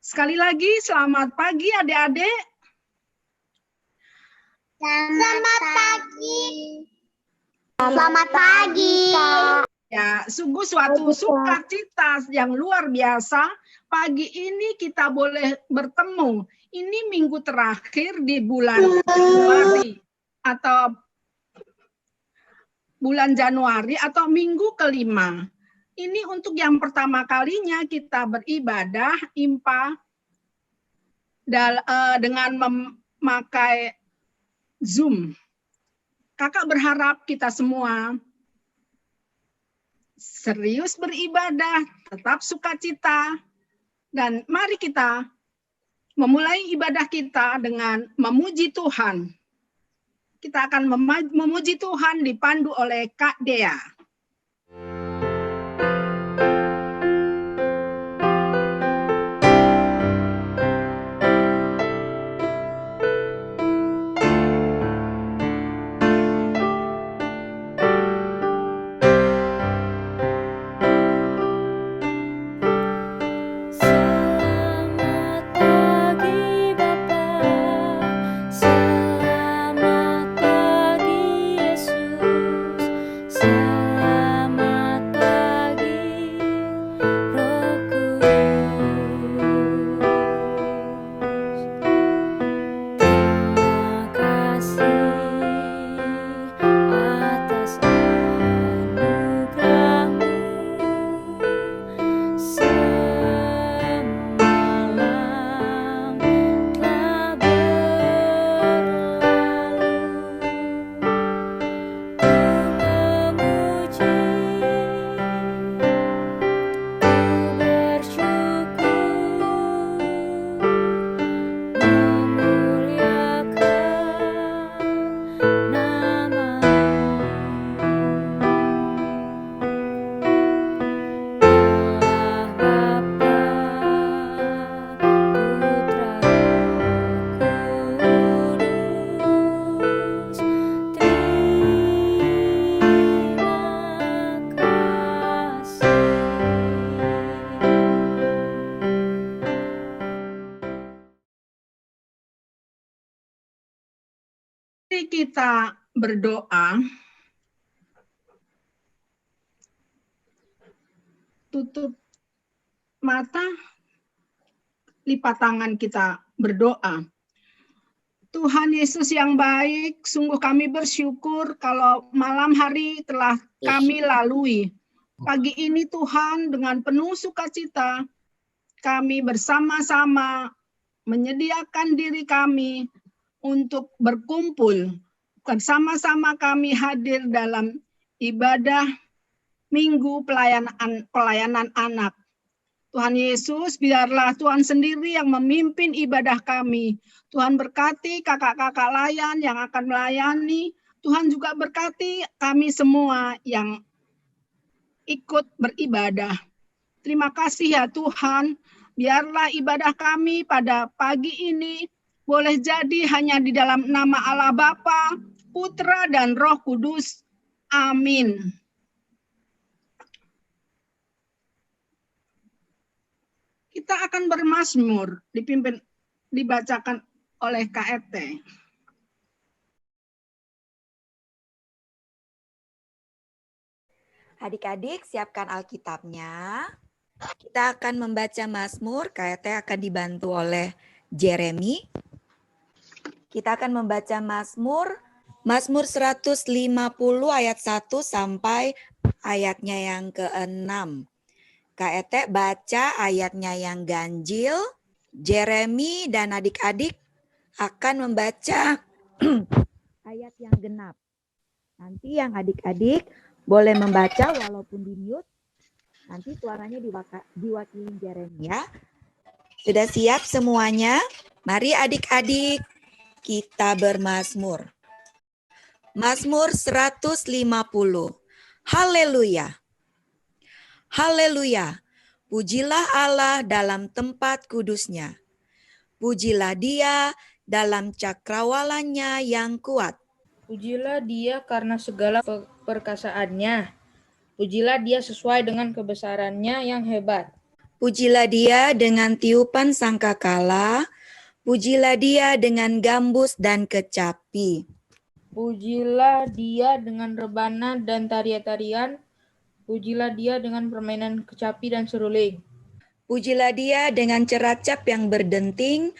Sekali lagi, selamat pagi adik-adik. Selamat pagi. Selamat pagi. Ya, sungguh suatu sukacita yang luar biasa. Pagi ini kita boleh bertemu. Ini minggu terakhir di bulan Februari atau bulan Januari atau minggu kelima. Ini untuk yang pertama kalinya kita beribadah IMPA dengan memakai Zoom. Kakak berharap kita semua serius beribadah, tetap sukacita, dan mari kita memulai ibadah kita dengan memuji Tuhan. Kita akan memuji Tuhan dipandu oleh Kak Dea. Mari kita berdoa. Tutup mata, lipat tangan kita berdoa. Tuhan Yesus yang baik, sungguh kami bersyukur kalau malam hari telah kami lalui. Pagi ini Tuhan dengan penuh sukacita, kami bersama-sama menyediakan diri kami untuk berkumpul. Bersama-sama kami hadir dalam ibadah Minggu pelayanan anak. Tuhan Yesus, biarlah Tuhan sendiri yang memimpin ibadah kami. Tuhan berkati kakak-kakak layan yang akan melayani. Tuhan juga berkati kami semua yang ikut beribadah. Terima kasih ya Tuhan. Biarlah ibadah kami pada pagi ini boleh jadi hanya di dalam nama Allah Bapa, Putra, dan Roh Kudus. Amin. Kita akan bermazmur, dibacakan oleh KRT. Adik-adik, siapkan Alkitabnya. Kita akan membaca Mazmur, KRT akan dibantu oleh Jeremy. Kita akan membaca Mazmur 150 ayat 1 sampai ayatnya yang ke-6. KRT baca ayatnya yang ganjil, Jeremy dan adik-adik akan membaca ayat yang genap. Nanti yang adik-adik boleh membaca walaupun di mute. Nanti suaranya diwakili Jeremy ya. Sudah siap semuanya? Mari adik-adik kita bermazmur. Mazmur 150. Haleluya. Haleluya. Pujilah Allah dalam tempat kudusnya. Pujilah Dia dalam cakrawalannya yang kuat. Pujilah Dia karena segala perkasaannya. Pujilah Dia sesuai dengan kebesarannya yang hebat. Pujilah Dia dengan tiupan sangkakala, pujilah Dia dengan gambus dan kecapi. Pujilah Dia dengan rebana dan tarian-tarian. Pujilah Dia dengan permainan kecapi dan seruling. Pujilah Dia dengan ceracap yang berdenting,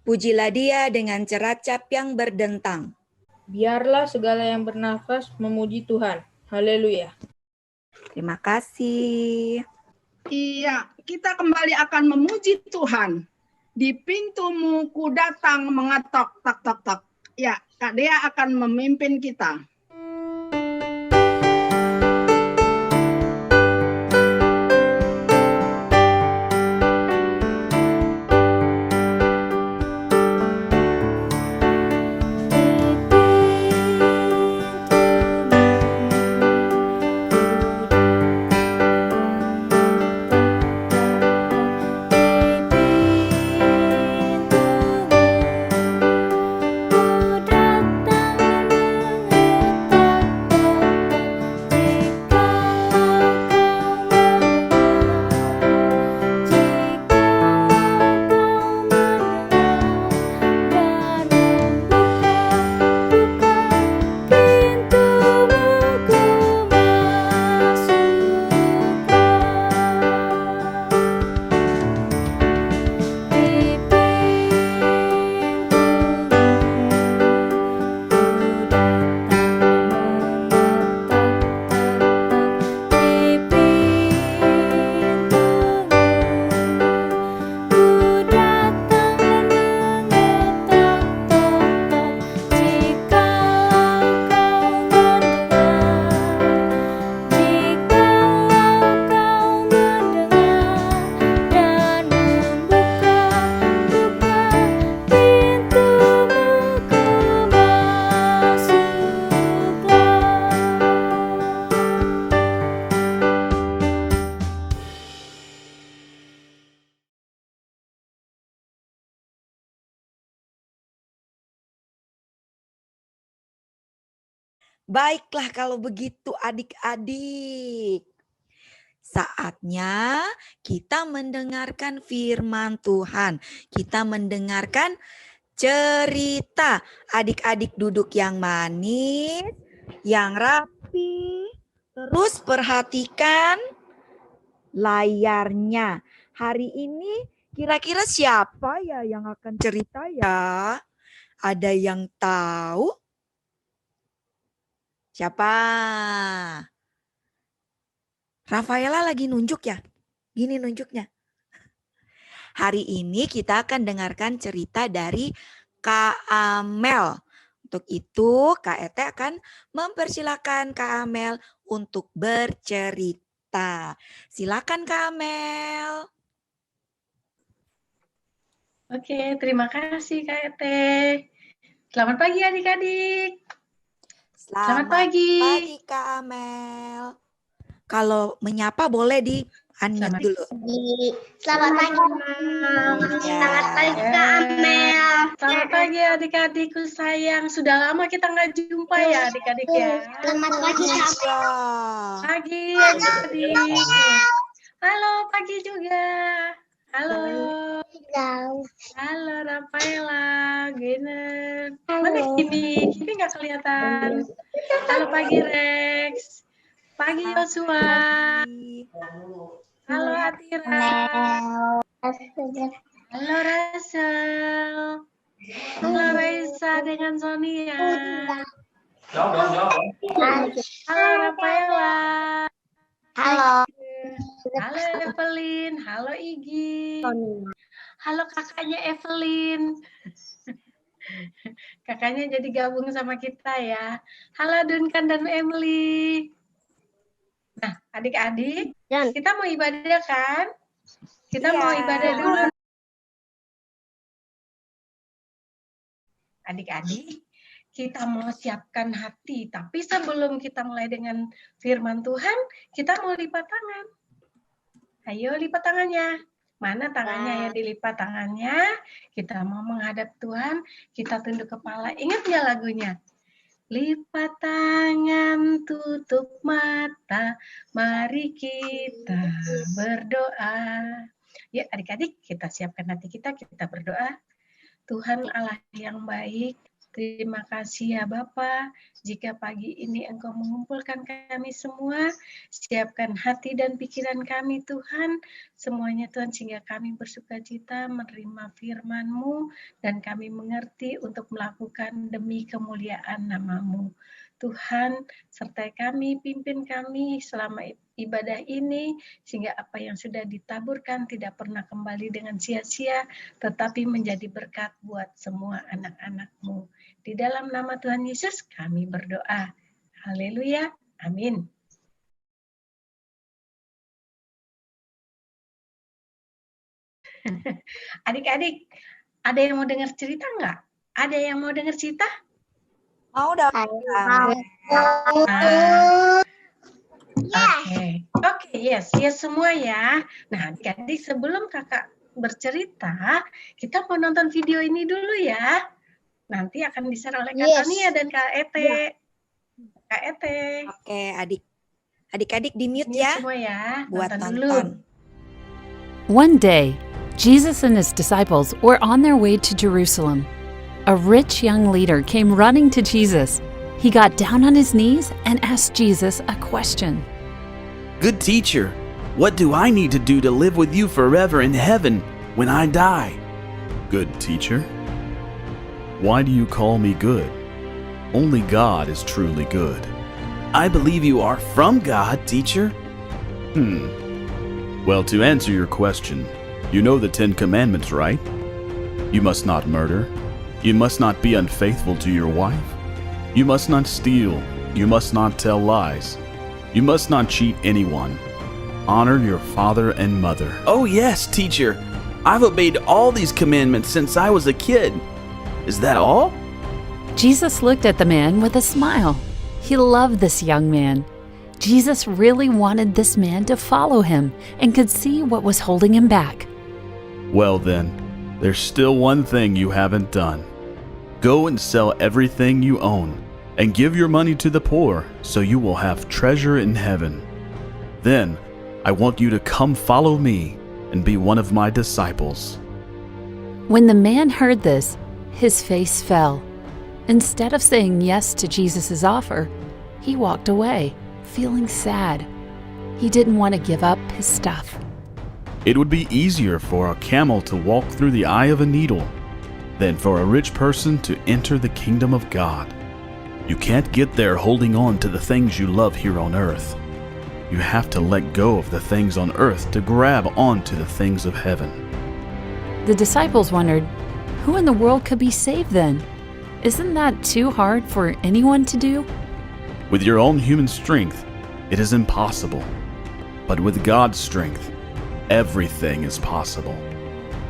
pujilah Dia dengan ceracap yang berdentang. Biarlah segala yang bernafas memuji Tuhan. Haleluya. Terima kasih. Iya, kita kembali akan memuji Tuhan. Di pintumu ku datang mengetok, tak, tak, tak. Ya, Kak Dea akan memimpin kita. Baiklah kalau begitu adik-adik. Saatnya kita mendengarkan firman Tuhan. Kita mendengarkan cerita. Adik-adik duduk yang manis, yang rapi. Terus perhatikan layarnya. Hari ini kira-kira siapa ya yang akan cerita ya? Ada yang tahu? Siapa? Rafaela lagi nunjuk ya? Gini nunjuknya. Hari ini kita akan dengarkan cerita dari Kak Amel. Untuk itu Kak Ete akan mempersilakan Kak Amel untuk bercerita. Silakan Kak Amel. Oke, terima kasih Kak Ete. Selamat pagi adik-adik. Selamat pagi. Kak Amel. Kalau menyapa boleh di unmute dulu. Selamat pagi. Selamat pagi Kak Amel. Selamat pagi adik-adikku sayang. Sudah lama kita nggak jumpa ya adik-adik ya. Selamat pagi Kak Amel. Pagi adik-adik. Halo pagi juga. Halo. Halo Rafaela, Giner. Mana Kimi? Kimi nggak kelihatan. Halo pagi Rex. Pagi Yosua. Halo Atira. Halo Rachel. Halo Raisa dengan Sonia. Halo Rafaela. Halo. Halo Evelyn. Halo Igi. Halo kakaknya Evelyn. Kakaknya jadi gabung sama kita ya. Halo Duncan dan Emily. Nah, adik-adik, kita mau ibadah kan? Kita mau ibadah dulu. Adik-adik, kita mau siapkan hati. Tapi sebelum kita mulai dengan firman Tuhan, kita mau lipat tangan. Ayo lipat tangannya. Mana tangannya ya dilipat tangannya. Kita mau menghadap Tuhan, kita tunduk kepala. Ingat ya lagunya? Lipat tangan, tutup mata, mari kita berdoa. Ya, adik-adik, kita siapkan hati kita berdoa. Tuhan Allah yang baik, terima kasih ya Bapa, jika pagi ini Engkau mengumpulkan kami semua, siapkan hati dan pikiran kami Tuhan, semuanya Tuhan, sehingga kami bersukacita menerima firman-Mu, dan kami mengerti untuk melakukan demi kemuliaan nama-Mu. Tuhan, sertai kami, pimpin kami selama ibadah ini, sehingga apa yang sudah ditaburkan tidak pernah kembali dengan sia-sia, tetapi menjadi berkat buat semua anak-anak-Mu. Di dalam nama Tuhan Yesus kami berdoa. Haleluya. Amin. Adik-adik, ada yang mau dengar cerita nggak? Ada yang mau dengar cerita? Mau dong. Oke, yes semua ya. Nah, adik-adik, sebelum kakak bercerita, kita mau nonton video ini dulu ya. Nanti akan di-share oleh Kak Tania dan Kak Ete. Kak Ete. Oke, adik-adik di mute ya. Semua ya. Buat nonton nonton. One day, Jesus and his disciples were on their way to Jerusalem. A rich young leader came running to Jesus. He got down on his knees and asked Jesus a question. Good teacher, what do I need to do to live with you forever in heaven when I die? Good teacher? Why do you call me good? Only God is truly good. I believe you are from God, teacher. Well, to answer your question, you know the 10 Commandments, right? You must not murder. You must not be unfaithful to your wife. You must not steal. You must not tell lies. You must not cheat anyone. Honor your father and mother. Oh yes, teacher. I've obeyed all these commandments since I was a kid. Is that all? Jesus looked at the man with a smile. He loved this young man. Jesus really wanted this man to follow him and could see what was holding him back. Well then, there's still one thing you haven't done. Go and sell everything you own and give your money to the poor so you will have treasure in heaven. Then I want you to come follow me and be one of my disciples. When the man heard this, his face fell. Instead of saying yes to Jesus' offer, he walked away, feeling sad. He didn't want to give up his stuff. It would be easier for a camel to walk through the eye of a needle than for a rich person to enter the kingdom of God. You can't get there holding on to the things you love here on earth. You have to let go of the things on earth to grab onto the things of heaven. The disciples wondered, who in the world could be saved then? Isn't that too hard for anyone to do? With your own human strength, it is impossible. But with God's strength, everything is possible.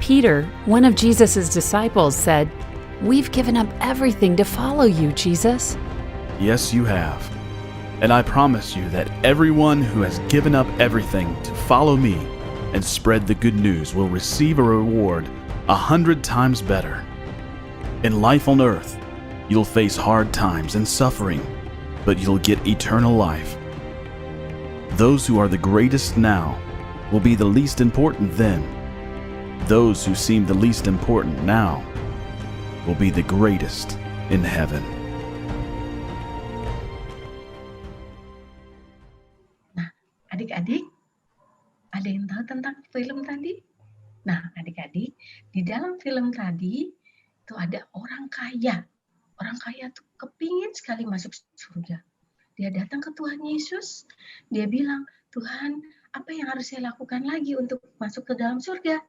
Peter, one of Jesus' disciples, said, "We've given up everything to follow you, Jesus." Yes, you have. And I promise you that everyone who has given up everything to follow me and spread the good news will receive a reward 100 times better. In life on earth, you'll face hard times and suffering, but you'll get eternal life. Those who are the greatest now will be the least important then. Those who seem the least important now will be the greatest in heaven. Nah, adik-adik, ada yang tahu tentang film tadi? Nah, adik-adik, di dalam film tadi itu ada orang kaya. Orang kaya tuh kepingin sekali masuk surga. Dia datang ke Tuhan Yesus, dia bilang, Tuhan, apa yang harus saya lakukan lagi untuk masuk ke dalam surga?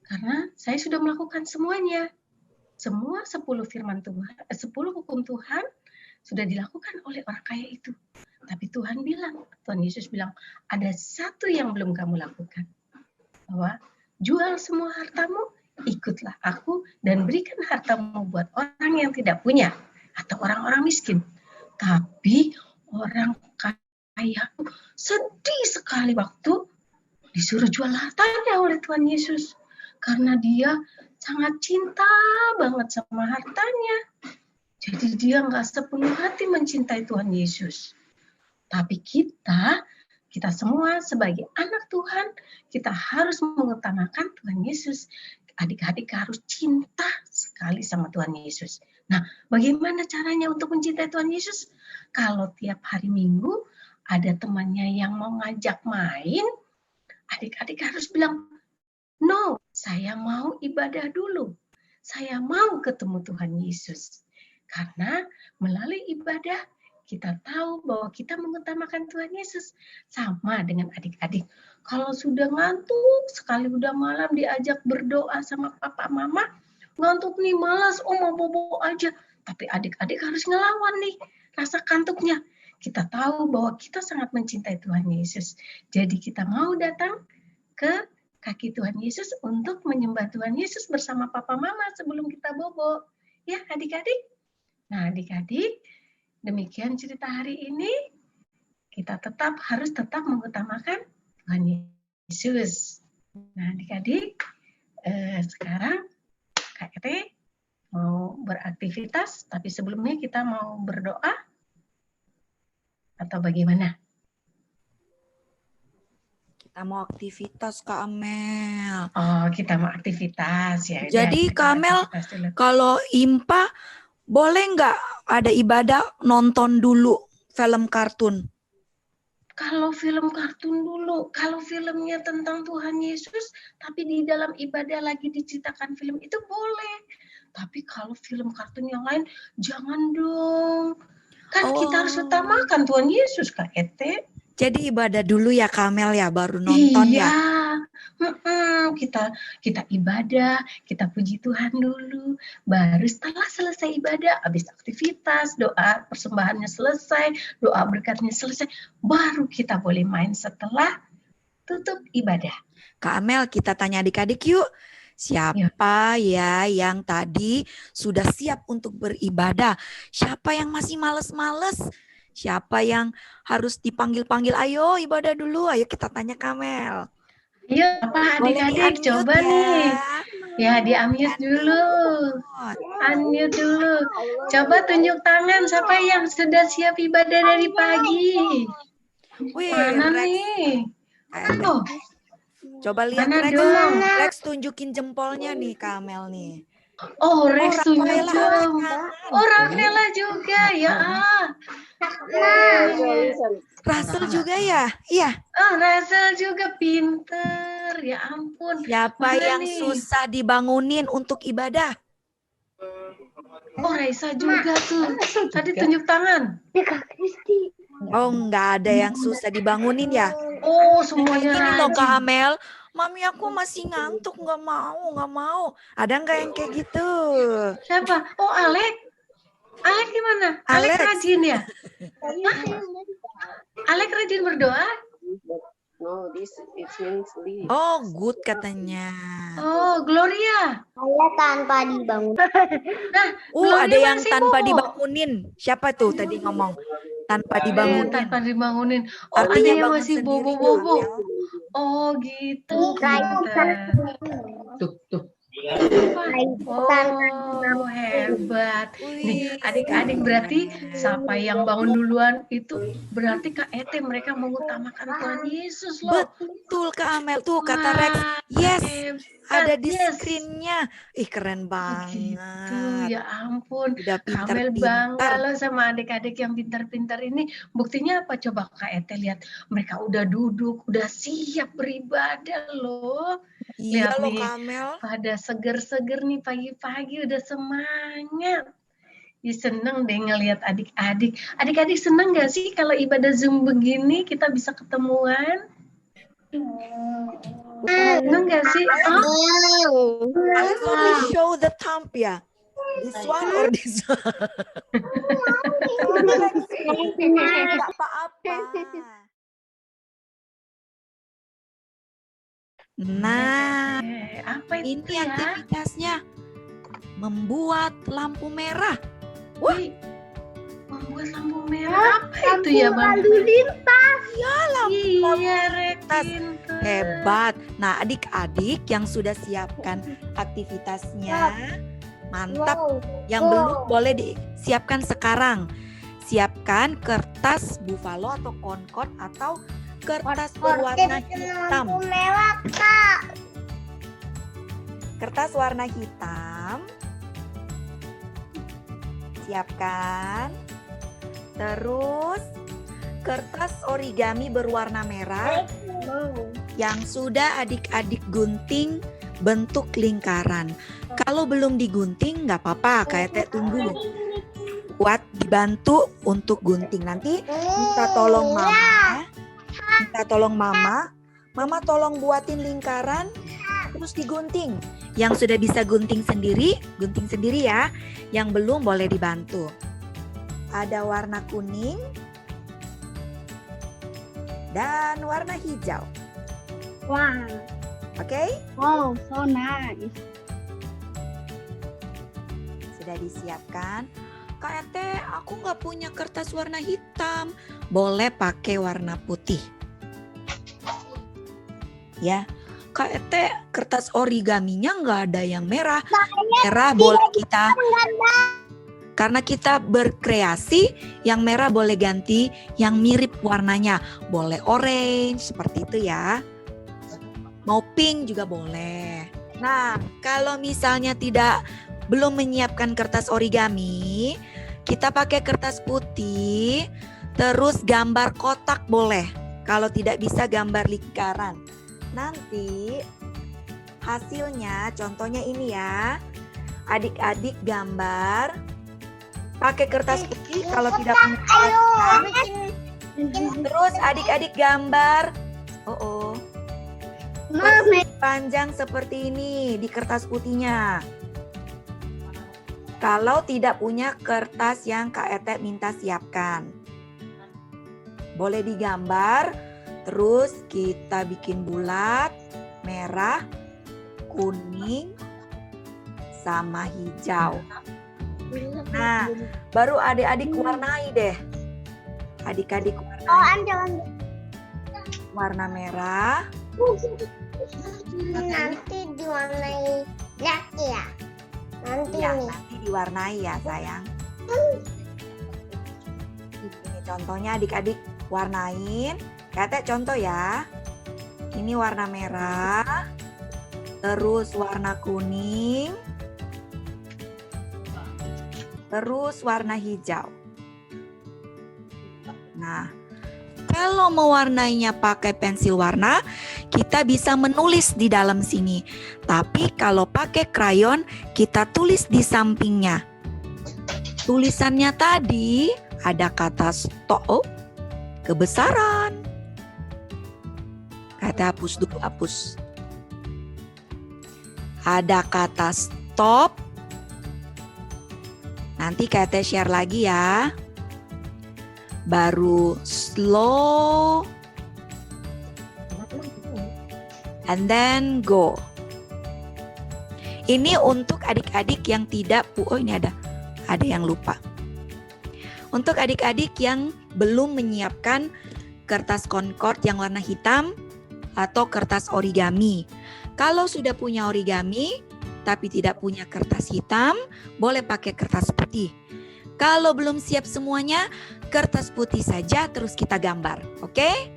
Karena saya sudah melakukan semuanya. Semua 10 firman Tuhan, 10 hukum Tuhan sudah dilakukan oleh orang kaya itu. Tapi Tuhan Yesus bilang, ada satu yang belum kamu lakukan. Bahwa jual semua hartamu, ikutlah aku dan berikan hartamu buat orang yang tidak punya atau orang-orang miskin. Tapi orang kaya sedih sekali waktu disuruh jual hartanya oleh Tuhan Yesus. Karena dia sangat cinta banget sama hartanya. Jadi dia nggak sepenuh hati mencintai Tuhan Yesus. Tapi kita semua sebagai anak Tuhan, kita harus mengutamakan Tuhan Yesus. Adik-adik harus cinta sekali sama Tuhan Yesus. Nah, bagaimana caranya untuk mencintai Tuhan Yesus? Kalau tiap hari Minggu ada temannya yang mau ngajak main, adik-adik harus bilang, no, saya mau ibadah dulu. Saya mau ketemu Tuhan Yesus. Karena melalui ibadah, kita tahu bahwa kita mengutamakan Tuhan Yesus. Sama dengan adik-adik. Kalau sudah ngantuk, sekali udah malam diajak berdoa sama papa mama, ngantuk nih, malas, mau bobo aja. Tapi adik-adik harus ngelawan nih rasa kantuknya. Kita tahu bahwa kita sangat mencintai Tuhan Yesus. Jadi kita mau datang ke kaki Tuhan Yesus untuk menyembah Tuhan Yesus bersama papa mama sebelum kita bobo. Ya adik-adik? Nah adik-adik, demikian cerita hari ini. Kita harus tetap mengutamakan Tuhan Yesus. Nah adik-adik, sekarang Kak Ete mau beraktivitas, tapi sebelumnya kita mau berdoa atau bagaimana? Kita mau aktivitas Kak Amel. Oh, kita mau aktivitas ya. Jadi Kak Amel, kalau IMPA boleh nggak ada ibadah nonton dulu film kartun? Kalau film kartun dulu, kalau filmnya tentang Tuhan Yesus, tapi di dalam ibadah lagi diceritakan film itu boleh. Tapi kalau film kartun yang lain, jangan dong. Kan kita harus utamakan Tuhan Yesus, Kak Ete. Jadi ibadah dulu ya Kak Amel ya, baru nonton ya? Kita ibadah, kita puji Tuhan dulu. Baru setelah selesai ibadah, habis aktivitas, doa persembahannya selesai, doa berkatnya selesai, baru kita boleh main setelah tutup ibadah. Kak Amel, kita tanya adik-adik yuk. Siapa ya yang tadi sudah siap untuk beribadah? Siapa yang masih males-males? Siapa yang harus dipanggil-panggil? Ayo ibadah dulu, ayo kita tanya Kak Amel. Ayo apa adik-adik coba ya. Nih. Ya di-unmute dulu. Unmute dulu. Coba tunjuk tangan siapa yang sudah siap ibadah dari pagi. Wih, mana Rex. nih? Oh. Coba lihat mana Rex. dong? Rex tunjukin jempolnya nih Kak Amel nih. Oh, Rex tunjuk dong. Oh, Rafaela juga ya. Russell juga ya? Iya. Oh, Russell juga pinter. Ya ampun. Siapa yang susah dibangunin untuk ibadah? Oh, Raisa juga tuh. Tadi tunjuk tangan. Oh, nggak ada yang susah dibangunin ya? Oh, semuanya ini loh Kak Amel. Mami aku masih ngantuk, nggak mau. Ada nggak yang kayak gitu? Siapa? Oh, Alek. Alek gimana? Alek rajin ya? Alek rajin berdoa? No, this it means leave. Oh, good katanya. Oh, Gloria. Saya tanpa dibangun. Nah, ada yang tanpa dibangunin. Siapa tuh tadi ngomong? Tanpa dibangunin. Tanpa dibangunin. Oh, artinya ada yang masih bobo-bobo. Oh, gitu. Tuh. Oh, hebat. Nih, adik-adik berarti siapa yang bangun duluan itu berarti Kak Ete mereka mengutamakan Tuhan Yesus loh. Betul Kak Amel tuh kata Rex. Yes. Ada di screen-nya. Ih keren banget. Gitu, ya ampun. Udah Kamel bangga loh sama adik-adik yang pintar-pintar ini. Buktinya apa coba Kak Ete lihat. Mereka udah duduk, udah siap beribadah loh. Iya lihat loh nih, Kamel. pada seger-seger nih pagi-pagi udah semangat. Ya, seneng deh ngelihat adik-adik. Adik-adik seneng gak sih kalau ibadah Zoom begini kita bisa ketemuan? Seneng gak sih? Alex only show the thumb ya. This one or this one? Gak apa-apa. Nah, apa itu ini ya? aktivitasnya membuat lampu merah. Wah, membuat lampu merah apa itu ya Bang? Lalu lintas. Ya lampu Iya, lintas. pinter. Hebat. Nah, adik-adik yang sudah siapkan aktivitasnya, mantap. Yang belum boleh disiapkan sekarang. Siapkan kertas buffalo atau konkord atau kertas berwarna hitam. Lampu merah. kertas warna hitam. Siapkan. Terus kertas origami berwarna merah yang sudah adik-adik gunting bentuk lingkaran. Kalau belum digunting nggak apa-apa, Kak Ete tunggu. Buat dibantu untuk gunting. Nanti minta tolong mama. Mama tolong buatin lingkaran terus digunting. Yang sudah bisa gunting sendiri ya. Yang belum boleh dibantu. Ada warna kuning dan warna hijau. Wow. Oke? Wow, so nice. Sudah disiapkan. Kak Ete, aku nggak punya kertas warna hitam. Boleh pakai warna putih. Ya, Kak Ete, kertas origaminya nggak ada yang merah. Merah boleh kita, karena kita berkreasi, yang merah boleh ganti yang mirip warnanya. Boleh orange, seperti itu ya. Mau pink juga boleh. Nah, kalau misalnya belum menyiapkan kertas origami, kita pakai kertas putih, terus gambar kotak boleh. Kalau tidak bisa gambar lingkaran. Nanti hasilnya, contohnya ini ya, adik-adik gambar pakai kertas putih kalau tidak punya kertas hitam. Terus adik-adik gambar, panjang seperti ini di kertas putihnya. Kalau tidak punya kertas yang Kak Ete minta siapkan, boleh digambar. Terus kita bikin bulat, merah, kuning, sama hijau. Nah, baru adik-adik warnai deh. Adik-adik warnai. Warna merah. Nanti diwarnai black ya. Nanti diwarnai ya sayang. Ini contohnya adik-adik warnain. Kata contoh ya. Ini warna merah. Terus warna kuning. Terus warna hijau. Nah, kalau mewarnainya pakai pensil warna, kita bisa menulis di dalam sini. Tapi kalau pakai krayon, kita tulis di sampingnya. Tulisannya tadi ada kata stop, kebesaran. Kata hapus dulu, hapus. Ada kata stop. Nanti kata share lagi ya. Baru slow. And then go. Ini untuk adik-adik yang tidak, ini ada yang lupa. Untuk adik-adik yang belum menyiapkan kertas Concord yang warna hitam atau kertas origami. Kalau sudah punya origami tapi tidak punya kertas hitam, boleh pakai kertas putih. Kalau belum siap semuanya, kertas putih saja terus kita gambar, oke?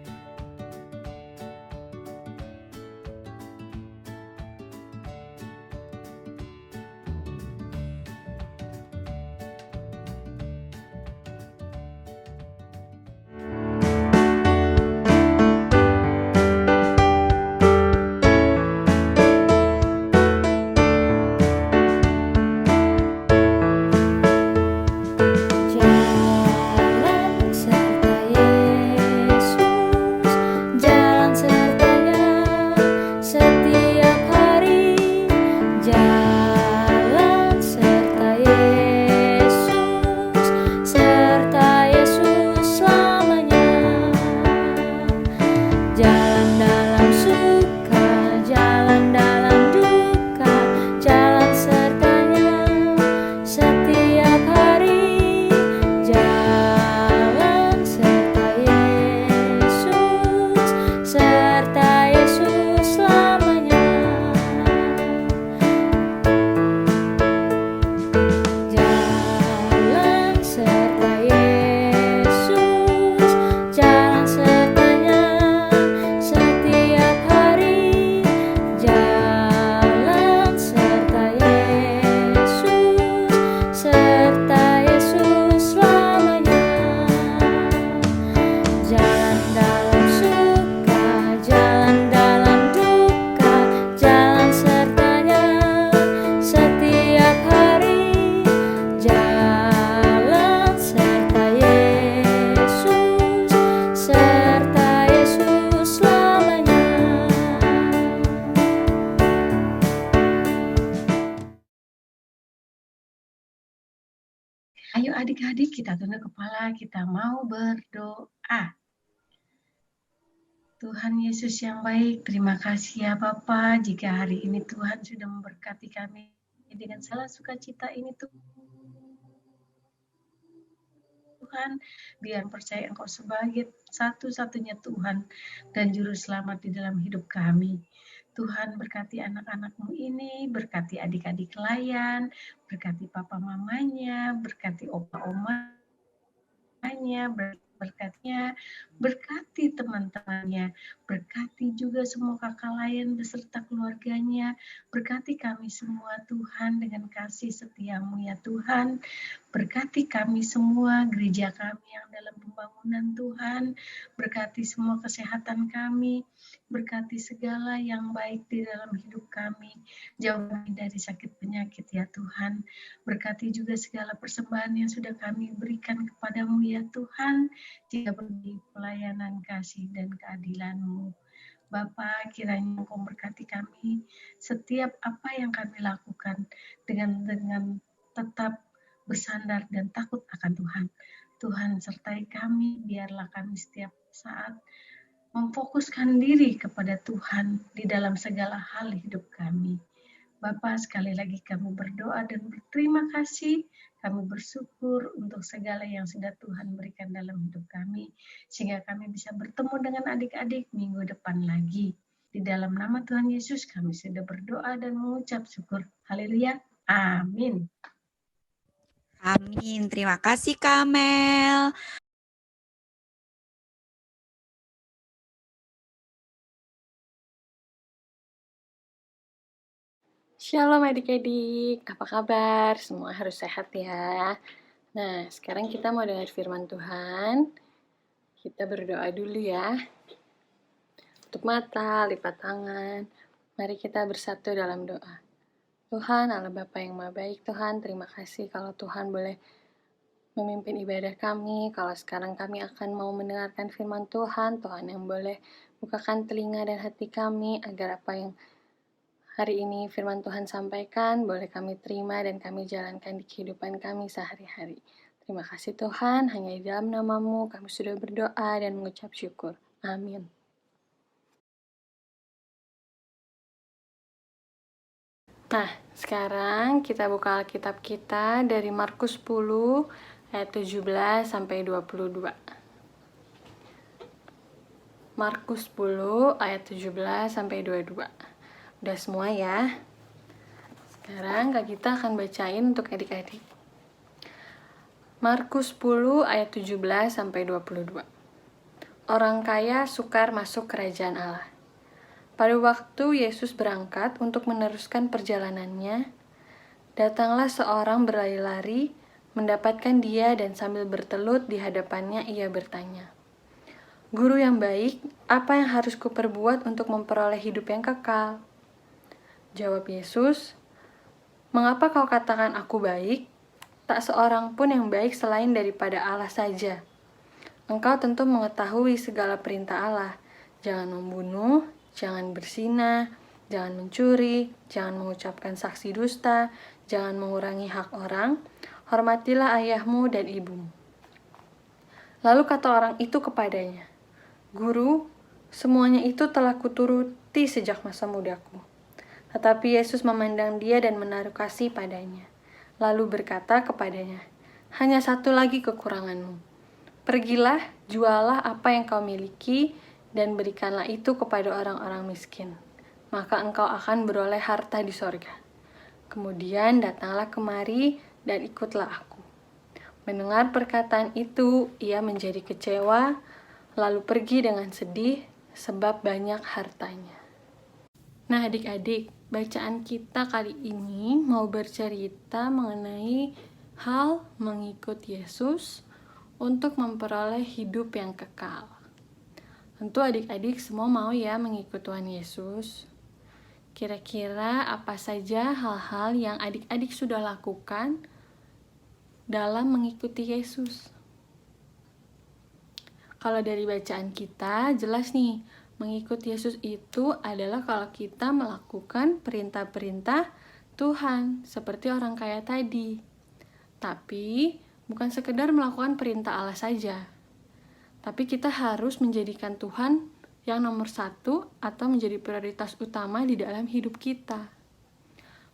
Jalan serta Yesus. Ayo adik-adik, kita tunduk kepala, kita mau berdoa. Tuhan Yesus yang baik, terima kasih ya Bapa, jika hari ini Tuhan sudah memberkati kami dengan segala sukacita ini Tuhan, biar percaya Engkau sebagai satu-satunya Tuhan dan Juru Selamat di dalam hidup kami. Tuhan berkati anak-anak-Mu ini, berkati adik-adik layan, berkati papa mamanya, berkati opa omanya, berkatnya, berkati teman-temannya, berkati juga semua kakak lain beserta keluarganya, berkati kami semua Tuhan dengan kasih setia-Mu ya Tuhan, berkati kami semua, gereja kami yang dalam pembangunan Tuhan, berkati semua kesehatan kami, berkati segala yang baik di dalam hidup kami, jauhi dari sakit penyakit ya Tuhan, berkati juga segala persembahan yang sudah kami berikan kepadamu ya Tuhan, jika berbagi pelayanan kasih dan keadilan-Mu. Bapa, kiranya Engkau berkati kami setiap apa yang kami lakukan dengan tetap bersandar dan takut akan Tuhan. Tuhan sertai kami, biarlah kami setiap saat memfokuskan diri kepada Tuhan di dalam segala hal hidup kami. Bapa, sekali lagi kami berdoa dan berterima kasih, kami bersyukur untuk segala yang sudah Tuhan berikan dalam hidup kami, sehingga kami bisa bertemu dengan adik-adik minggu depan lagi. Di dalam nama Tuhan Yesus kami sudah berdoa dan mengucap syukur. Haleluya. Amin. Amin. Terima kasih Kamel. Shalom adik-adik, apa kabar? Semua harus sehat ya. Nah, sekarang kita mau dengar firman Tuhan. Kita berdoa dulu ya. Tutup mata, lipat tangan. Mari kita bersatu dalam doa. Tuhan, Allah Bapa yang Maha Baik, Tuhan, terima kasih kalau Tuhan boleh memimpin ibadah kami. Kalau sekarang kami akan mau mendengarkan firman Tuhan, Tuhan yang boleh bukakan telinga dan hati kami agar apa yang hari ini firman Tuhan sampaikan, boleh kami terima dan kami jalankan di kehidupan kami sehari-hari. Terima kasih Tuhan, hanya di dalam nama-Mu kami sudah berdoa dan mengucap syukur. Amin. Nah, sekarang kita buka Alkitab kita dari Markus 10 ayat 17 sampai 22. Markus 10 ayat 17 sampai 22. Udah semua ya. Sekarang Kak Gita akan bacain untuk adik-adik. Markus 10 ayat 17 sampai 22. Orang kaya sukar masuk kerajaan Allah. Pada waktu Yesus berangkat untuk meneruskan perjalanannya, datanglah seorang berlari-lari, mendapatkan dia dan sambil bertelut di hadapannya ia bertanya, "Guru yang baik, apa yang harus kuperbuat untuk memperoleh hidup yang kekal?" Jawab Yesus, "Mengapa kau katakan aku baik? Tak seorang pun yang baik selain daripada Allah saja. Engkau tentu mengetahui segala perintah Allah. Jangan membunuh, jangan berzina, jangan mencuri, jangan mengucapkan saksi dusta, jangan mengurangi hak orang, hormatilah ayahmu dan ibumu." Lalu kata orang itu kepadanya, "Guru, semuanya itu telah kuturuti sejak masa mudaku." Tetapi Yesus memandang dia dan menaruh kasih padanya. Lalu berkata kepadanya, "Hanya satu lagi kekuranganmu. Pergilah, jualah apa yang kau miliki, dan berikanlah itu kepada orang-orang miskin. Maka engkau akan beroleh harta di sorga. Kemudian datanglah kemari dan ikutlah aku." Mendengar perkataan itu, ia menjadi kecewa, lalu pergi dengan sedih, sebab banyak hartanya. Nah adik-adik, bacaan kita kali ini mau bercerita mengenai hal mengikut Yesus untuk memperoleh hidup yang kekal. Tentu adik-adik semua mau ya mengikut Tuhan Yesus. Kira-kira apa saja hal-hal yang adik-adik sudah lakukan dalam mengikuti Yesus? Kalau dari bacaan kita jelas nih, mengikut Yesus itu adalah kalau kita melakukan perintah-perintah Tuhan, seperti orang kaya tadi. Tapi, bukan sekedar melakukan perintah Allah saja, tapi kita harus menjadikan Tuhan yang nomor satu atau menjadi prioritas utama di dalam hidup kita.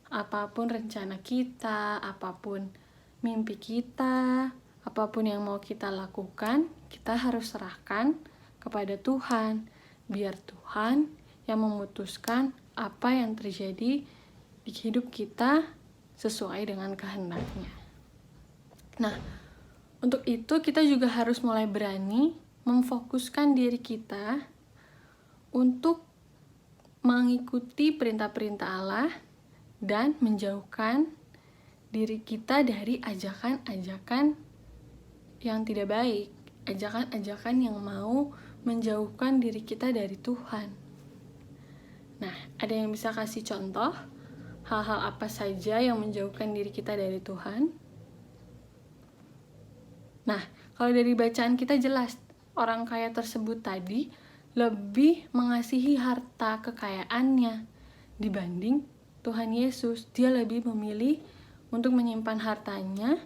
Apapun rencana kita, apapun mimpi kita, apapun yang mau kita lakukan, kita harus serahkan kepada Tuhan, biar Tuhan yang memutuskan apa yang terjadi di hidup kita sesuai dengan kehendaknya. Nah, untuk itu kita juga harus mulai berani memfokuskan diri kita untuk mengikuti perintah-perintah Allah dan menjauhkan diri kita dari ajakan-ajakan yang tidak baik, ajakan-ajakan yang mau menjauhkan diri kita dari Tuhan. Nah, ada yang bisa kasih contoh hal-hal apa saja yang menjauhkan diri kita dari Tuhan? Nah, kalau dari bacaan kita jelas, orang kaya tersebut tadi lebih mengasihi harta kekayaannya dibanding Tuhan Yesus. Dia lebih memilih untuk menyimpan hartanya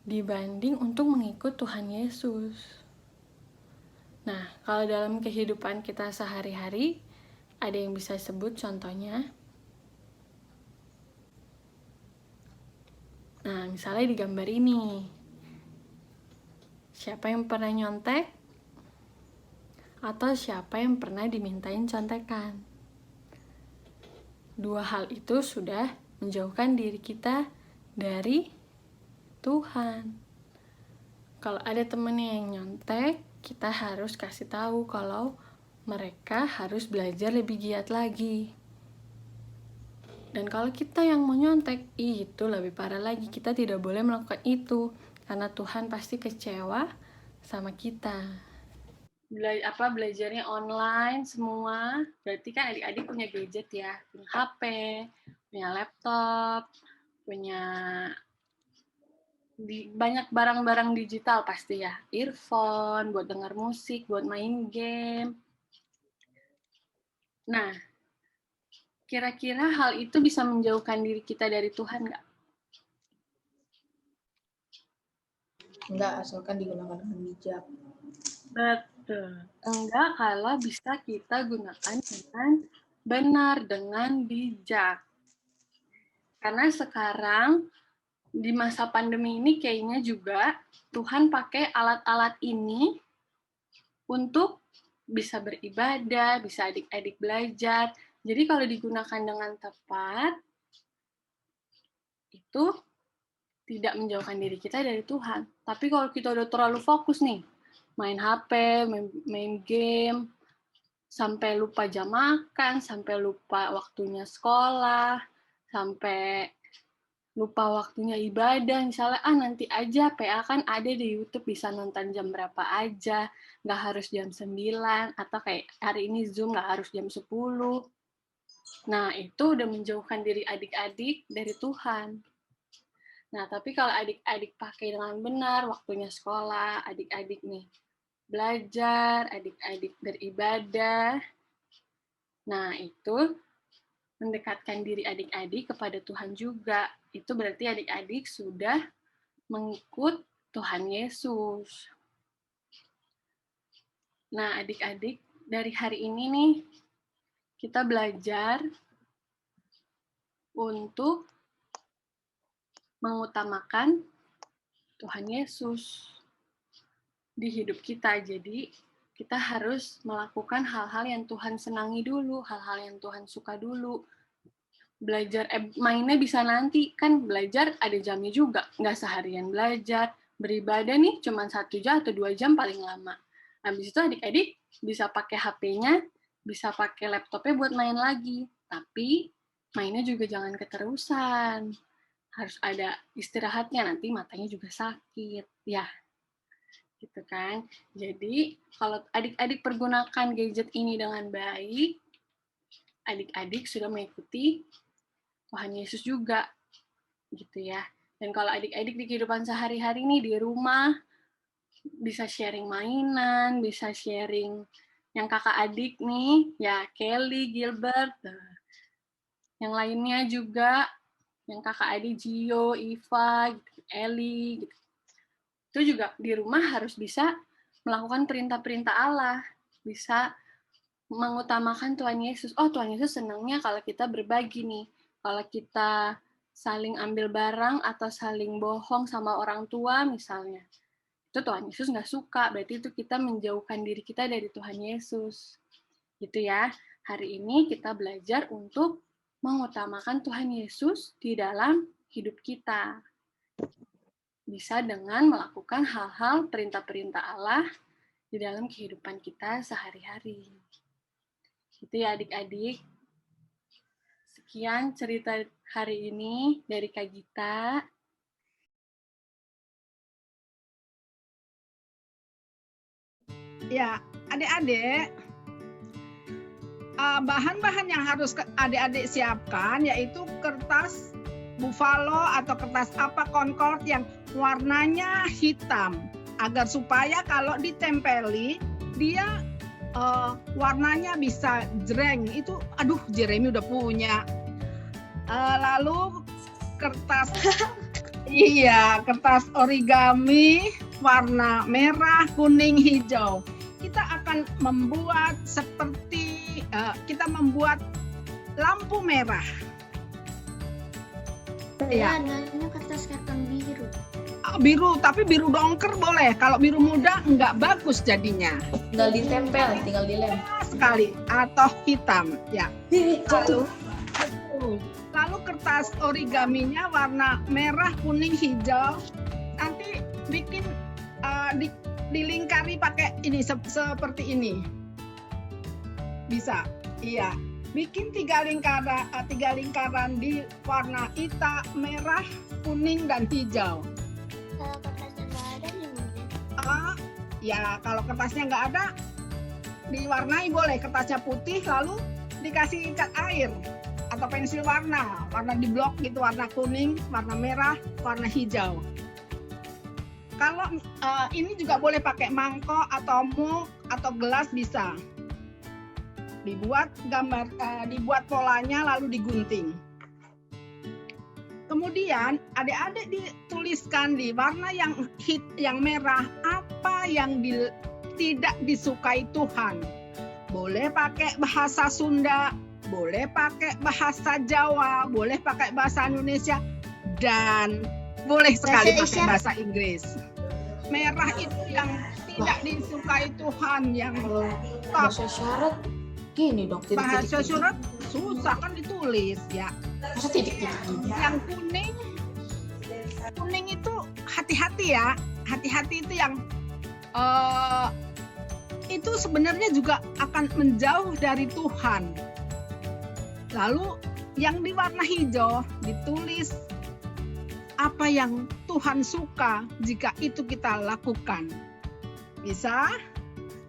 dibanding untuk mengikut Tuhan Yesus. Nah, kalau dalam kehidupan kita sehari-hari, ada yang bisa sebut contohnya? Nah, misalnya di gambar ini. Siapa yang pernah nyontek? Atau siapa yang pernah dimintain contekan? Dua hal itu sudah menjauhkan diri kita dari Tuhan. Kalau ada temennya yang nyontek, kita harus kasih tahu kalau mereka harus belajar lebih giat lagi. Dan kalau kita yang mau nyontek, itu lebih parah lagi. Kita tidak boleh melakukan itu, karena Tuhan pasti kecewa sama kita. Belajarnya online semua, berarti kan adik-adik punya gadget ya, punya HP, punya laptop, punya banyak barang-barang digital pasti ya, earphone buat dengar musik, buat main game. Nah, kira-kira hal itu bisa menjauhkan diri kita dari Tuhan nggak? Enggak, asalkan digunakan dengan bijak. Betul. Enggak kalau bisa kita gunakan dengan benar, dengan bijak. Karena sekarang di masa pandemi ini kayaknya juga Tuhan pakai alat-alat ini untuk bisa beribadah, bisa adik-adik belajar. Jadi kalau digunakan dengan tepat, itu tidak menjauhkan diri kita dari Tuhan. Tapi kalau kita udah terlalu fokus nih, main HP, main game, sampai lupa jam makan, sampai lupa waktunya sekolah, sampai lupa waktunya ibadah, misalnya nanti aja, PA kan ada di YouTube, bisa nonton jam berapa aja, nggak harus jam 9, atau kayak hari ini Zoom nggak harus jam 10. Nah, itu udah menjauhkan diri adik-adik dari Tuhan. Nah, tapi kalau adik-adik pakai dengan benar, waktunya sekolah, adik-adik nih belajar, adik-adik beribadah, nah itu mendekatkan diri adik-adik kepada Tuhan juga. Itu berarti adik-adik sudah mengikut Tuhan Yesus. Nah, adik-adik, dari hari ini nih, kita belajar untuk mengutamakan Tuhan Yesus di hidup kita. Jadi, kita harus melakukan hal-hal yang Tuhan senangi dulu, hal-hal yang Tuhan suka dulu. Belajar, mainnya bisa nanti, kan belajar ada jamnya juga, nggak seharian belajar. Beribadah nih cuma 1 jam atau 2 jam paling lama. Habis itu adik-adik bisa pakai HP-nya, bisa pakai laptopnya buat main lagi. Tapi mainnya juga jangan keterusan. Harus ada istirahatnya, nanti matanya juga sakit. Ya, gitu kan. Jadi, kalau adik-adik pergunakan gadget ini dengan baik, adik-adik sudah mengikuti Tuhan Yesus juga, gitu ya. Dan kalau adik-adik di kehidupan sehari-hari ini di rumah, bisa sharing mainan, bisa sharing yang kakak adik nih, ya Kelly, Gilbert, yang lainnya juga, yang kakak adik Gio, Iva, gitu, Ellie, gitu. Itu juga di rumah harus bisa melakukan perintah-perintah Allah, bisa mengutamakan Tuhan Yesus. Oh, Tuhan Yesus senangnya kalau kita berbagi nih. Kalau kita saling ambil barang atau saling bohong sama orang tua misalnya. Itu Tuhan Yesus nggak suka, berarti itu kita menjauhkan diri kita dari Tuhan Yesus. Gitu ya. Hari ini kita belajar untuk mengutamakan Tuhan Yesus di dalam hidup kita. Bisa dengan melakukan hal-hal perintah-perintah Allah di dalam kehidupan kita sehari-hari. Gitu ya adik-adik. Sekian cerita hari ini dari Kak Gita. Ya, adik-adik, bahan-bahan yang harus adik-adik siapkan yaitu kertas buffalo atau kertas apa Concord yang warnanya hitam, agar supaya kalau ditempeli dia warnanya bisa jreng. Itu aduh, Jeremy udah punya. Lalu kertas kertas origami warna merah, kuning, hijau. Kita akan membuat seperti kita membuat lampu merah. Ya, namanya kertas karton biru. Biru, tapi biru dongker boleh. Kalau biru muda nggak bagus jadinya. Tinggal ditempel, tinggal dilem. Sekali atau hitam, ya. Lalu kertas origaminya warna merah, kuning, hijau. Nanti bikin dilingkari pakai ini seperti ini. Bisa, iya. Bikin 3 lingkaran di warna hitam, merah, kuning, dan hijau. Kalau kertasnya nggak ada gimana? Ya kalau kertasnya nggak ada, diwarnai boleh. Kertasnya putih, lalu dikasih cat air atau pensil warna di blok gitu, warna kuning, warna merah, warna hijau. Kalau ini juga boleh pakai mangkok atau mug atau gelas bisa. Dibuat dibuat polanya lalu digunting. Kemudian adik-adik dituliskan di warna yang merah apa yang tidak disukai Tuhan. Boleh pakai bahasa Sunda, boleh pakai bahasa Jawa, boleh pakai bahasa Indonesia, dan boleh sekali pakai bahasa Inggris. Merah itu yang tidak disukai Tuhan, yang Bahasa syarat gini dong. bahasa surat susah kan ditulis ya. Masa titik-titik gini? Yang kuning itu hati-hati ya. Hati-hati itu yang itu sebenarnya juga akan menjauh dari Tuhan. Lalu yang di warna hijau ditulis apa yang Tuhan suka jika itu kita lakukan. Bisa?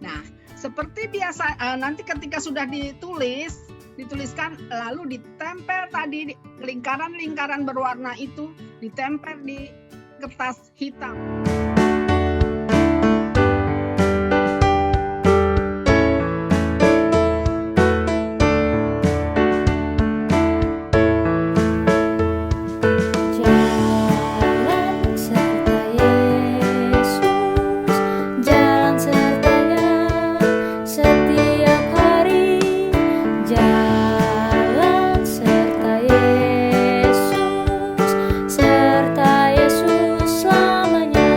Nah, seperti biasa nanti ketika sudah dituliskan lalu ditempel tadi lingkaran-lingkaran berwarna itu ditempel di kertas hitam. Serta Yesus selamanya.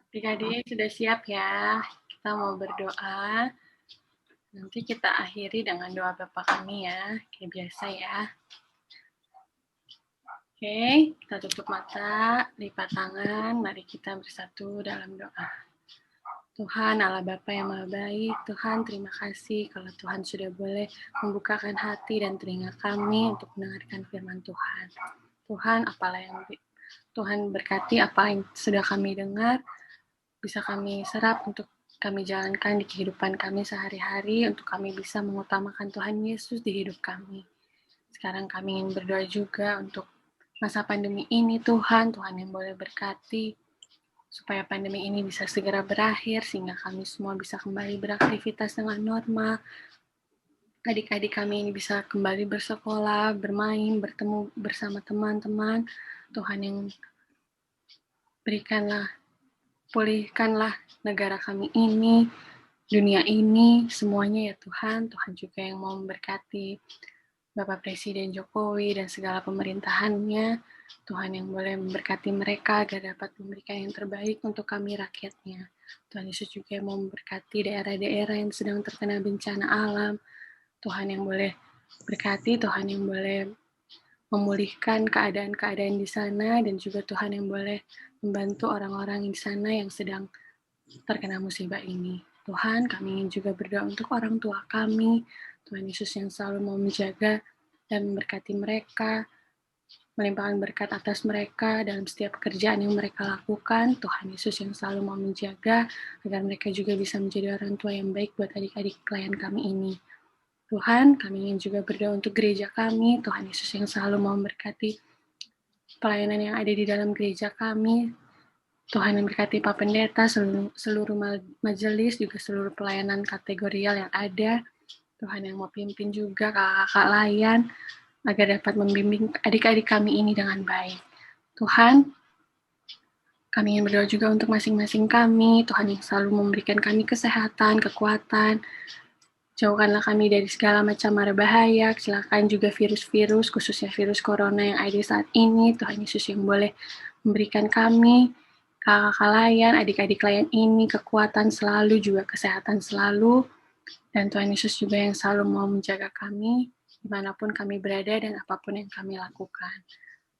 Adik-adik sudah siap ya? Kita mau berdoa. Nanti kita akhiri dengan doa Bapa kami ya, kayak biasa ya. Oke, kita tutup mata, lipat tangan, mari kita bersatu dalam doa. Tuhan Allah Bapa yang Maha Baik, Tuhan terima kasih kalau Tuhan sudah boleh membukakan hati dan telinga kami untuk mendengarkan firman Tuhan. Tuhan, apalah yang Tuhan berkati, apa yang sudah kami dengar, bisa kami serap untuk kami jalankan di kehidupan kami sehari-hari, untuk kami bisa mengutamakan Tuhan Yesus di hidup kami. Sekarang kami ingin berdoa juga untuk masa pandemi ini, Tuhan yang boleh berkati, supaya pandemi ini bisa segera berakhir, sehingga kami semua bisa kembali beraktivitas dengan normal. Adik-adik kami ini bisa kembali bersekolah, bermain, bertemu bersama teman-teman. Tuhan yang pulihkanlah negara kami ini, dunia ini, semuanya ya Tuhan. Tuhan juga yang mau memberkati Bapak Presiden Jokowi dan segala pemerintahannya. Tuhan yang boleh memberkati mereka agar dapat memberikan yang terbaik untuk kami rakyatnya. Tuhan Yesus juga yang mau memberkati daerah-daerah yang sedang terkena bencana alam. Tuhan yang boleh berkati, Tuhan yang boleh memulihkan keadaan-keadaan di sana, dan juga Tuhan yang boleh membantu orang-orang di sana yang sedang terkena musibah ini. Tuhan, kami ingin juga berdoa untuk orang tua kami, Tuhan Yesus yang selalu mau menjaga dan memberkati mereka, melimpahkan berkat atas mereka dalam setiap pekerjaan yang mereka lakukan. Tuhan Yesus yang selalu mau menjaga agar mereka juga bisa menjadi orang tua yang baik buat adik-adik klien kami ini. Tuhan, kami ingin juga berdoa untuk gereja kami, Tuhan Yesus yang selalu mau memberkati pelayanan yang ada di dalam gereja kami. Tuhan yang berkati Pak Pendeta, seluruh majelis, juga seluruh pelayanan kategorial yang ada. Tuhan yang mau pimpin juga kakak-kakak layan, agar dapat membimbing adik-adik kami ini dengan baik. Tuhan, kami ingin berdoa juga untuk masing-masing kami, Tuhan yang selalu memberikan kami kesehatan, kekuatan. Jauhkanlah kami dari segala macam mara bahaya, kecelakaan juga virus-virus, khususnya virus corona yang ada saat ini. Tuhan Yesus yang boleh memberikan kami, kakak-kakak layan, adik-adik layan ini, kekuatan selalu, juga kesehatan selalu. Dan Tuhan Yesus juga yang selalu mau menjaga kami, dimanapun kami berada dan apapun yang kami lakukan.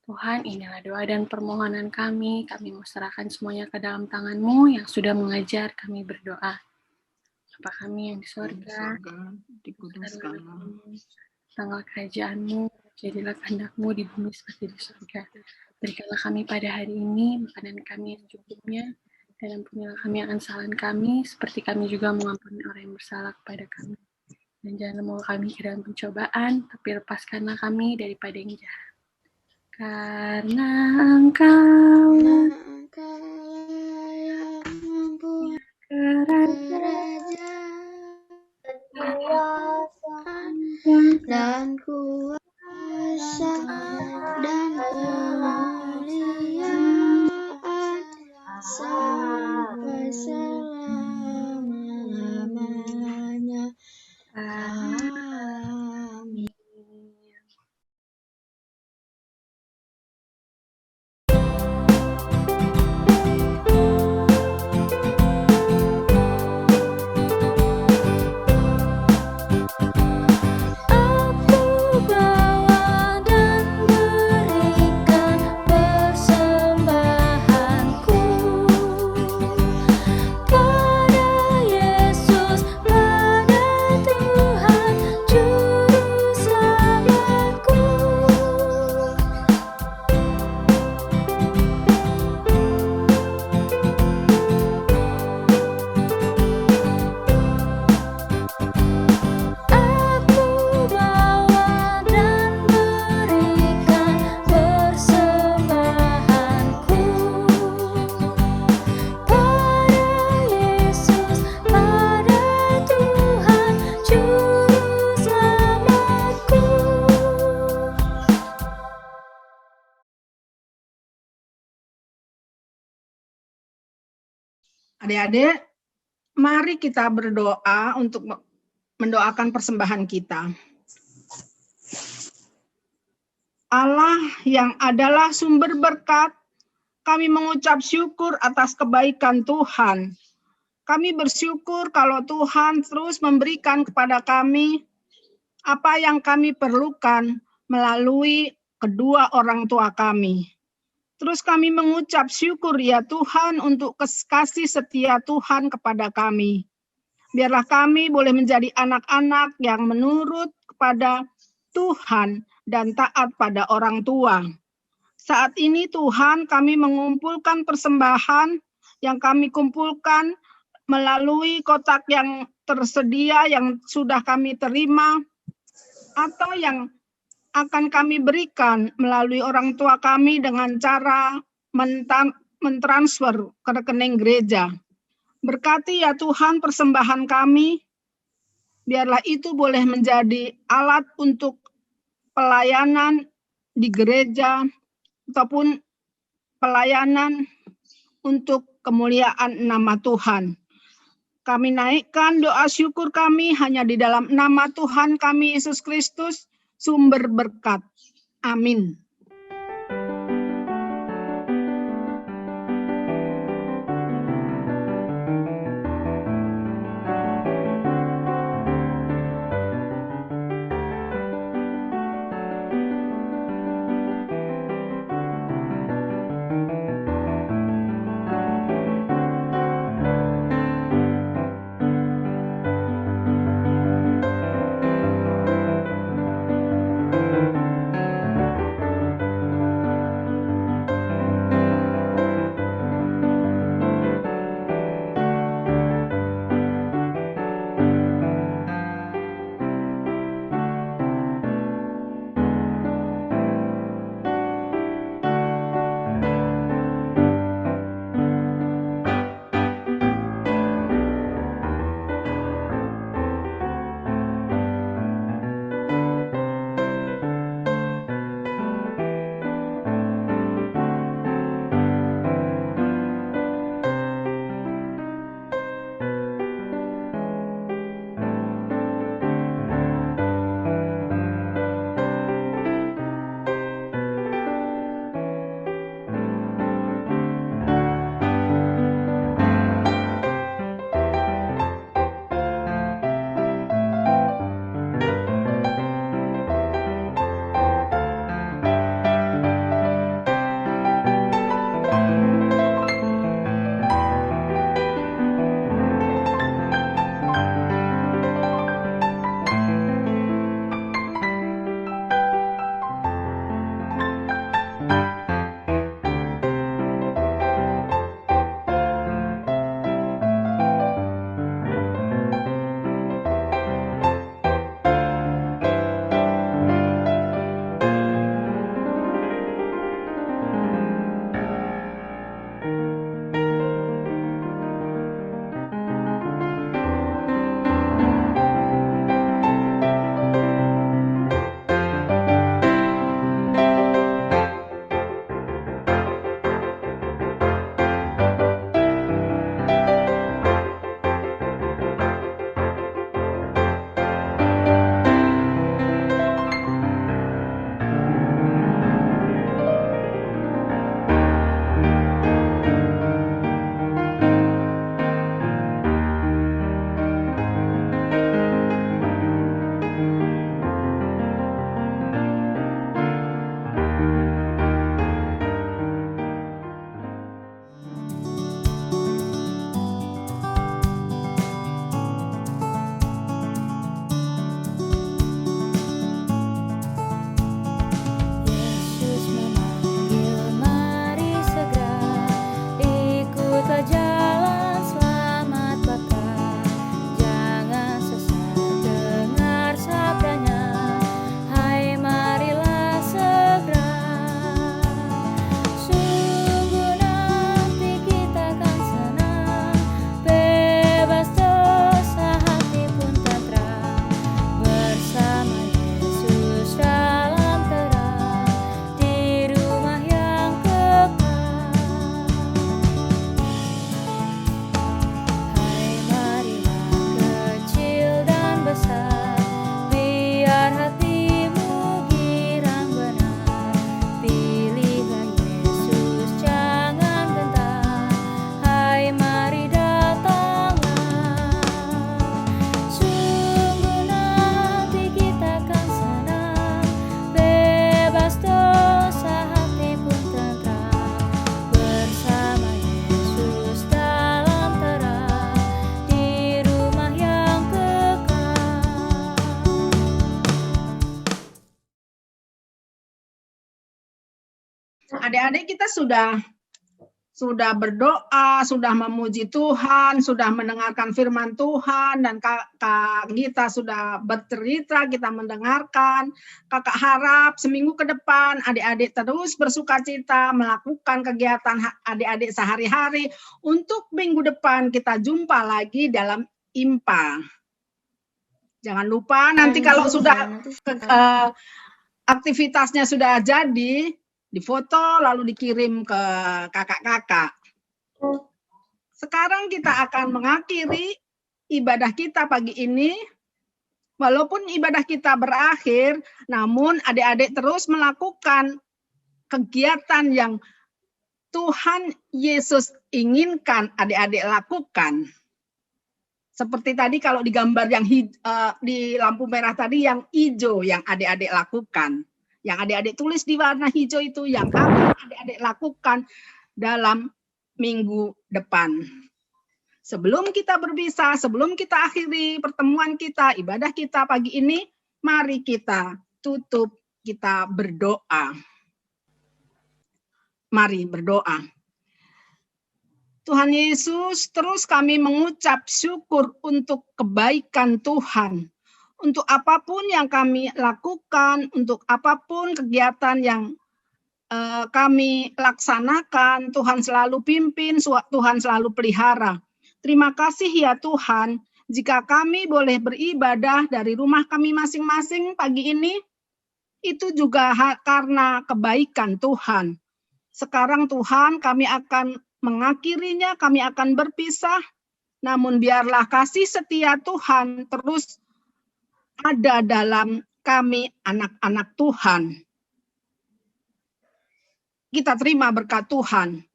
Tuhan, inilah doa dan permohonan kami mau serahkan semuanya ke dalam tangan-Mu yang sudah mengajar kami berdoa. Bapa kami yang di sorga, dikuduskanlah tanggal kerajaan-Mu, jadilah kehendak-Mu di bumi seperti di surga. Berikanlah kami pada hari ini makanan kami yang cukupnya, dan ampunilah kami akan kesalahan kami, seperti kami juga mengampuni orang yang bersalah kepada kami. Dan jangan membawa kami ke dalam pencobaan, tapi lepaskanlah kami daripada yang jahat. Karena Engkau yang mampu kerajaan dan kuasa dan kemuliaan sampai selama-lamanya. Amin. Adik-adik, mari kita berdoa untuk mendoakan persembahan kita. Allah yang adalah sumber berkat, kami mengucap syukur atas kebaikan Tuhan. Kami bersyukur kalau Tuhan terus memberikan kepada kami apa yang kami perlukan melalui kedua orang tua kami. Terus kami mengucap syukur ya Tuhan untuk kasih setia Tuhan kepada kami. Biarlah kami boleh menjadi anak-anak yang menurut kepada Tuhan dan taat pada orang tua. Saat ini Tuhan kami mengumpulkan persembahan yang kami kumpulkan melalui kotak yang tersedia yang sudah kami terima atau yang akan kami berikan melalui orang tua kami dengan cara mentransfer ke rekening gereja. Berkati ya Tuhan persembahan kami, biarlah itu boleh menjadi alat untuk pelayanan di gereja ataupun pelayanan untuk kemuliaan nama Tuhan. Kami naikkan doa syukur kami hanya di dalam nama Tuhan kami Yesus Kristus, sumber berkat. Amin. Adik-adik kita sudah berdoa, sudah memuji Tuhan, sudah mendengarkan firman Tuhan, dan Kak Gita sudah bercerita, kita mendengarkan. Kakak harap seminggu ke depan adik-adik terus bersukacita melakukan kegiatan adik-adik sehari-hari. Untuk minggu depan kita jumpa lagi dalam IMPA. Jangan lupa nanti kalau sudah aktivitasnya sudah jadi, difoto lalu dikirim ke kakak-kakak. Sekarang kita akan mengakhiri ibadah kita pagi ini. Walaupun ibadah kita berakhir, namun adik-adik terus melakukan kegiatan yang Tuhan Yesus inginkan adik-adik lakukan. Seperti tadi kalau di gambar yang di lampu merah tadi, yang hijau yang adik-adik lakukan. Yang adik-adik tulis di warna hijau itu yang akan adik-adik lakukan dalam minggu depan. Sebelum kita berpisah, sebelum kita akhiri pertemuan kita, ibadah kita pagi ini, mari kita tutup, kita berdoa. Mari berdoa. Tuhan Yesus, terus kami mengucap syukur untuk kebaikan Tuhan. Untuk apapun yang kami lakukan, untuk apapun kegiatan yang kami laksanakan, Tuhan selalu pimpin, Tuhan selalu pelihara. Terima kasih ya Tuhan, jika kami boleh beribadah dari rumah kami masing-masing pagi ini, itu juga karena kebaikan Tuhan. Sekarang Tuhan, kami akan mengakhirinya, kami akan berpisah, namun biarlah kasih setia Tuhan terus ada dalam kami anak-anak Tuhan. Kita terima berkat Tuhan.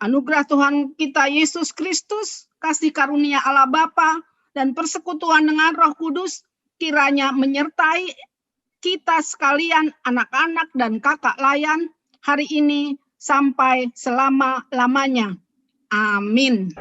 Anugerah Tuhan kita Yesus Kristus, kasih karunia Allah Bapa, dan persekutuan dengan Roh Kudus kiranya menyertai kita sekalian, anak-anak dan kakak layan, hari ini sampai selama-lamanya. Amin.